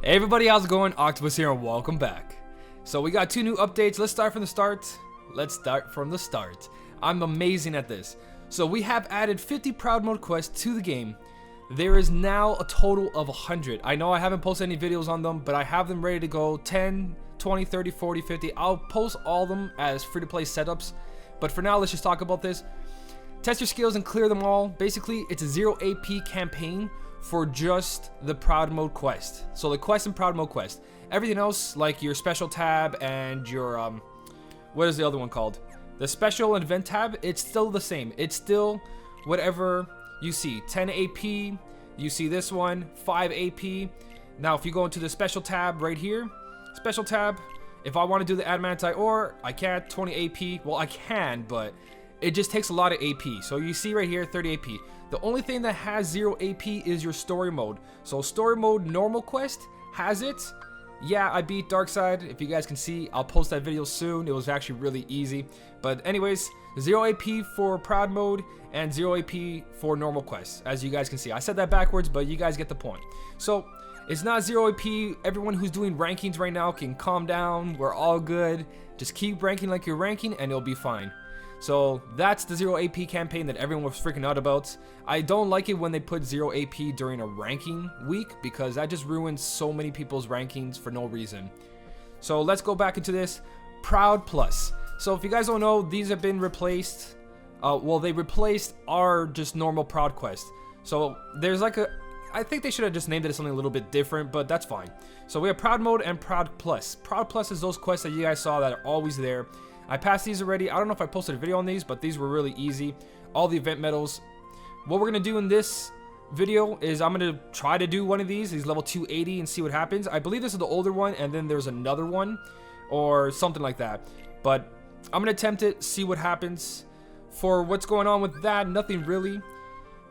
Hey everybody, how's it going? Octopus here and welcome back. So we got two new updates. Let's start from the start. I'm amazing at this. So we have added 50 Proud Mode quests to the game. There is now a total of 100. I know I haven't posted any videos on them, but I have them ready to go. 10, 20, 30, 40, 50. I'll post all of them as free-to-play setups. But for now, let's just talk about this. Test your skills and clear them all. Basically, it's a 0 AP campaign for just the Proud Mode quest. So the quest and Proud Mode quest. Everything else, like your special tab and your what is the other one called? The special and event tab, it's still the same. It's still whatever you see. 10 AP, you see this one, 5 AP. Now if you go into the special tab right here, special tab, if I want to do the adamantite ore, I can't. 20 AP, well I can, but it just takes a lot of AP. So you see right here, 30 AP. The only thing that has 0 AP is your story mode. So story mode normal quest has it. Yeah, I beat Darkside. If you guys can see, I'll post that video soon. It was actually really easy. But anyways, 0 AP for Proud Mode and 0 AP for normal quests. As you guys can see, I said that backwards, but you guys get the point. So it's not 0 AP. Everyone who's doing rankings right now can calm down. We're all good. Just keep ranking like you're ranking and it'll be fine. So that's the 0 AP campaign that everyone was freaking out about. I don't like it when they put 0 AP during a ranking week because that just ruins so many people's rankings for no reason. So let's go back into this. Proud Plus. So if you guys don't know, these have been replaced. Well, they replaced our just normal Proud quest. So there's like a... I think they should have just named it something a little bit different, but that's fine. So we have Proud Mode and Proud Plus. Proud Plus is those quests that you guys saw that are always there. I passed these already. I don't know if I posted a video on these, but these were really easy. All the event medals. What we're going to do in this video is I'm going to try to do one of these level 280 and see what happens. I believe this is the older one and then there's another one or something like that. But I'm going to attempt it, see what happens. For what's going on with that, nothing really.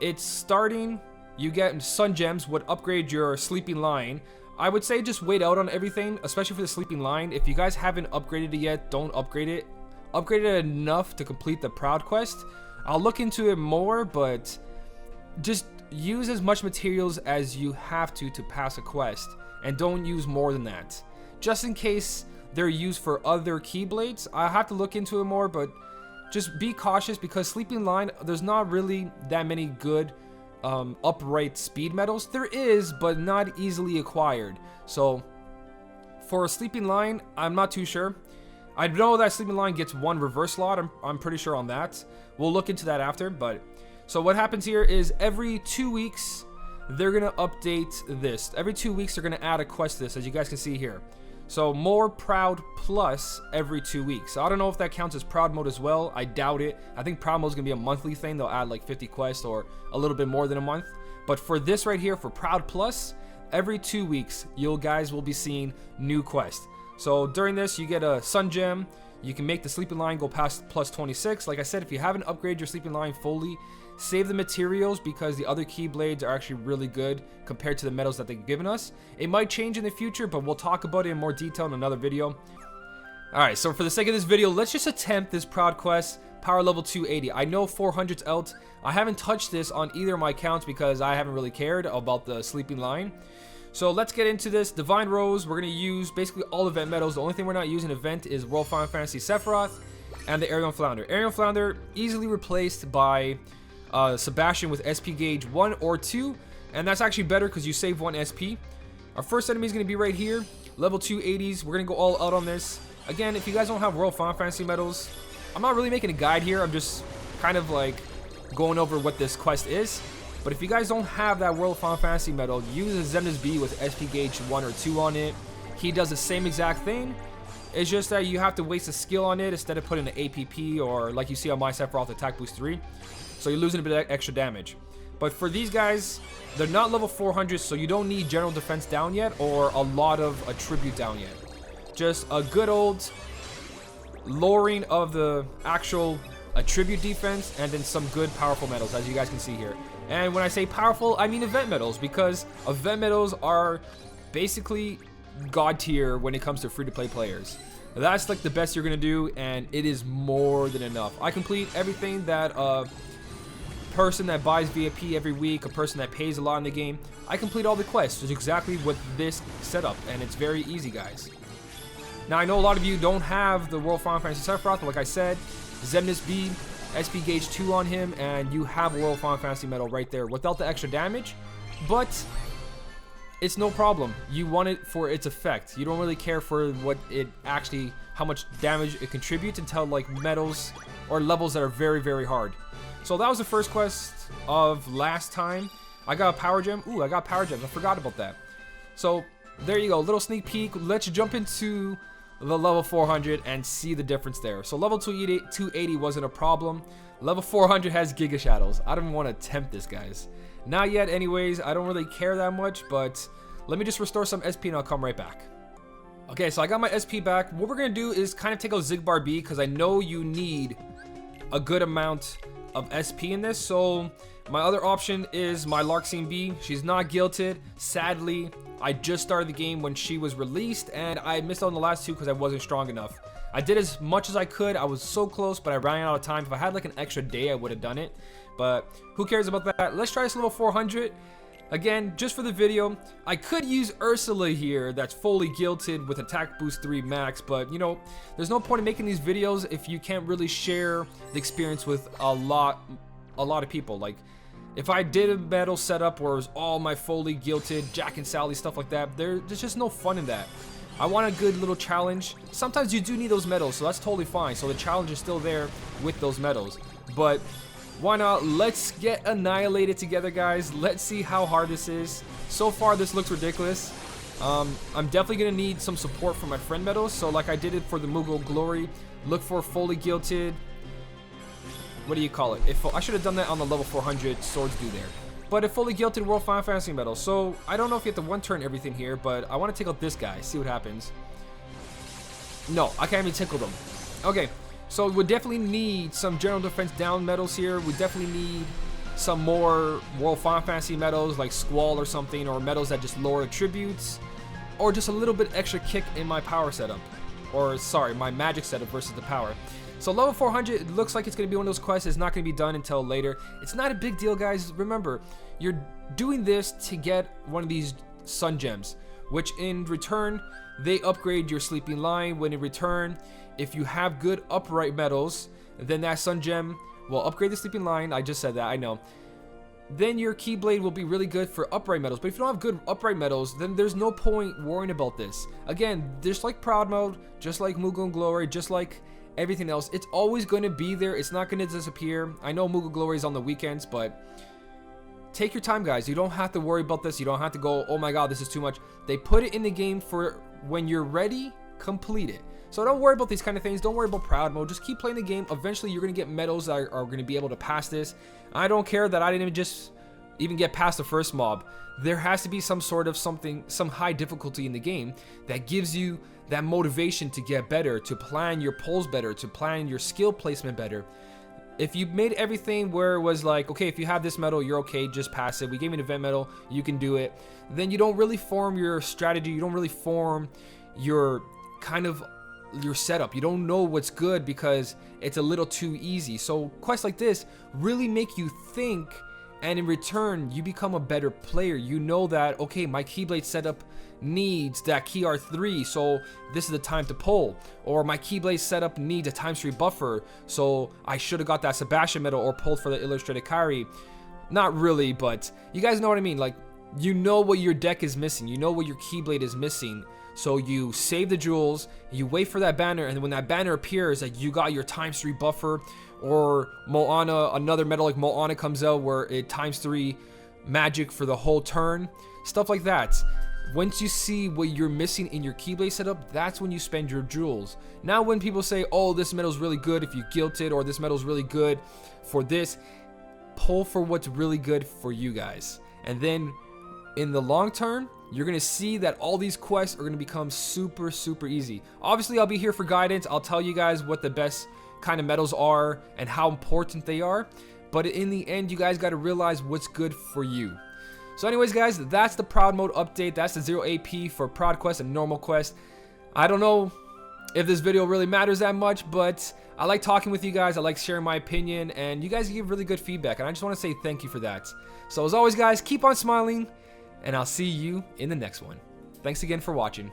It's starting. You get Sun Gems would upgrade your Sleeping Lion. I would say just wait out on everything, especially for the Sleeping Lion. If you guys haven't upgraded it yet, don't upgrade it. Upgrade it enough to complete the Proud quest. I'll look into it more, but just use as much materials as you have to pass a quest, and don't use more than that. Just in case they're used for other Keyblades, I have to look into it more, but just be cautious because Sleeping Lion, there's not really that many good upright speed medals. There is, but not easily acquired. So for a Sleeping Lion, I'm not too sure. I know that Sleeping Lion gets one reverse slot. I'm pretty sure on that. We'll look into that after. But so what happens here is every 2 weeks they're gonna update this. Every 2 weeks they're gonna add a quest to this, as you guys can see here. So more Proud Plus every 2 weeks. So I don't know if that counts as Proud Mode as well. I doubt it. I think Proud Mode is going to be a monthly thing. They'll add like 50 quests or a little bit more than a month. But for this right here, for Proud Plus, every 2 weeks, you guys will be seeing new quests. So during this, you get a Sun Gem. You can make the Sleeping Lion go past plus 26. Like I said, if you haven't upgraded your Sleeping Lion fully, save the materials because the other Keyblades are actually really good compared to the medals that they've given us. It might change in the future, but we'll talk about it in more detail in another video. Alright, so for the sake of this video, let's just attempt this Proud Quest, power level 280. I know 400's out. I haven't touched this on either of my accounts because I haven't really cared about the Sleeping Lion. So let's get into this. Divine Rose, we're going to use basically all event medals. The only thing we're not using event is World Final Fantasy Sephiroth and the Aerion Flounder. Aerion Flounder easily replaced by Sebastian with SP gauge 1 or 2, and that's actually better because you save 1 SP. Our first enemy is going to be right here, level 280s. We're going to go all out on this. Again, if you guys don't have World Final Fantasy medals, I'm not really making a guide here. I'm just kind of like going over what this quest is. But if you guys don't have that World Final Fantasy medal, use a Xemnas B with SP gauge 1 or 2 on it. He does the same exact thing. It's just that you have to waste a skill on it instead of putting an APP or like you see on my Sephiroth Attack Boost 3. So you're losing a bit of extra damage. But for these guys, they're not level 400, so you don't need general defense down yet or a lot of attribute down yet. Just a good old lowering of the actual attribute defense and then some good powerful medals, as you guys can see here. And when I say powerful, I mean event medals, because event medals are basically god tier when it comes to free-to-play players. That's like the best you're gonna do, and it is more than enough. I complete everything that person that buys VIP every week, a person that pays a lot in the game, I complete all the quests. It's exactly what this setup, and it's very easy, guys. Now, I know a lot of you don't have the World Final Fantasy Sephiroth, but like I said, Xemnas B, SP Gauge 2 on him, and you have a World Final Fantasy medal right there without the extra damage, but it's no problem. You want it for its effect. You don't really care for what it actually, how much damage it contributes until like medals or levels that are very, very hard. So that was the first quest of last time. I got a power gem. Ooh, I got power gems. I forgot about that. So there you go, little sneak peek. Let's jump into the level 400 and see the difference there. So level 280 wasn't a problem. Level 400 has Giga Shadows. I don't want to tempt this, guys. Not yet anyways. I don't really care that much, but let me just restore some SP and I'll come right back. Okay, so I got my SP back. What we're going to do is kind of take out Xigbar B because I know you need a good amount of SP in this. So my other option is my Larxene B. She's not guilted. Sadly, I just started the game when she was released and I missed out on the last two because I wasn't strong enough. I did as much as I could. I was so close, but I ran out of time. If I had like an extra day, I would have done it. But who cares about that? Let's try this level 400. Again, just for the video, I could use Ursula here that's fully guilted with attack boost 3 max, but you know, there's no point in making these videos if you can't really share the experience with a lot of people. Like, if I did a medal setup where it was all my fully guilted, Jack and Sally, stuff like that, there's just no fun in that. I want a good little challenge. Sometimes you do need those medals, so that's totally fine. So the challenge is still there with those medals. But why not? Let's get annihilated together, guys. Let's see how hard this is. So far, this looks ridiculous. I'm definitely going to need some support from my friend medals. So like I did it for the Moogle Glory, look for fully guilted. What do you call it? If I should have done that on the level 400 swords do there. But a fully guilted World Final Fantasy medal. So I don't know if you have to one-turn everything here, but I want to take out this guy, see what happens. No, I can't even tickle them. Okay. So we definitely need some general defense down medals here. We definitely need some more World Final Fantasy medals like Squall or something, or medals that just lower attributes, or just a little bit extra kick in my power setup, or sorry, my magic setup versus the power. So level 400, it looks like it's going to be one of those quests. It's not going to be done until later. It's not a big deal, guys. Remember, you're doing this to get one of these sun gems, which in return, they upgrade your sleeping line. When in return, if you have good upright medals, then that sun gem will upgrade the sleeping line. I just said that, I know. Then your Keyblade will be really good for upright medals. But if you don't have good upright medals, then there's no point worrying about this. Again, just like Proud Mode, just like Moogle Glory, just like everything else, it's always going to be there. It's not going to disappear. I know Moogle Glory is on the weekends, but take your time, guys. You don't have to worry about this. You don't have to go, oh my god, this is too much. They put it in the game for when you're ready, complete it. So don't worry about these kind of things. Don't worry about Proud Mode. Just keep playing the game. Eventually, you're going to get medals that are going to be able to pass this. I don't care that I didn't even get past the first mob. There has to be some sort of something, some high difficulty in the game that gives you that motivation to get better, to plan your pulls better, to plan your skill placement better. If you made everything where it was like, okay, if you have this medal, you're okay, just pass it. We gave you an event medal, you can do it. Then you don't really form your strategy. You don't really form your kind of your setup. You don't know what's good because it's a little too easy. So quests like this really make you think, and in return, you become a better player. You know that, okay, my Keyblade setup needs that Key R3, so this is the time to pull. Or my Keyblade setup needs a ×3 buffer, so I should have got that Sebastian medal or pulled for the Illustrated Kairi. Not really, but you guys know what I mean. Like, you know what your deck is missing. You know what your Keyblade is missing. So you save the jewels, you wait for that banner, and when that banner appears, like you got your ×3 buffer, or Moana, another medal like Moana comes out where it ×3 magic for the whole turn, stuff like that. Once you see what you're missing in your Keyblade setup, that's when you spend your jewels. Now when people say, oh, this medal's really good if you guilt it, or this medal's really good for this, pull for what's really good for you guys. And then in the long term, you're going to see that all these quests are going to become super, super easy. Obviously, I'll be here for guidance. I'll tell you guys what the best kind of medals are and how important they are. But in the end, you guys got to realize what's good for you. So anyways, guys, that's the Proud Mode update. That's the 0 AP for Proud Quest and Normal Quest. I don't know if this video really matters that much, but I like talking with you guys. I like sharing my opinion, and you guys give really good feedback, and I just want to say thank you for that. So as always, guys, keep on smiling, and I'll see you in the next one. Thanks again for watching.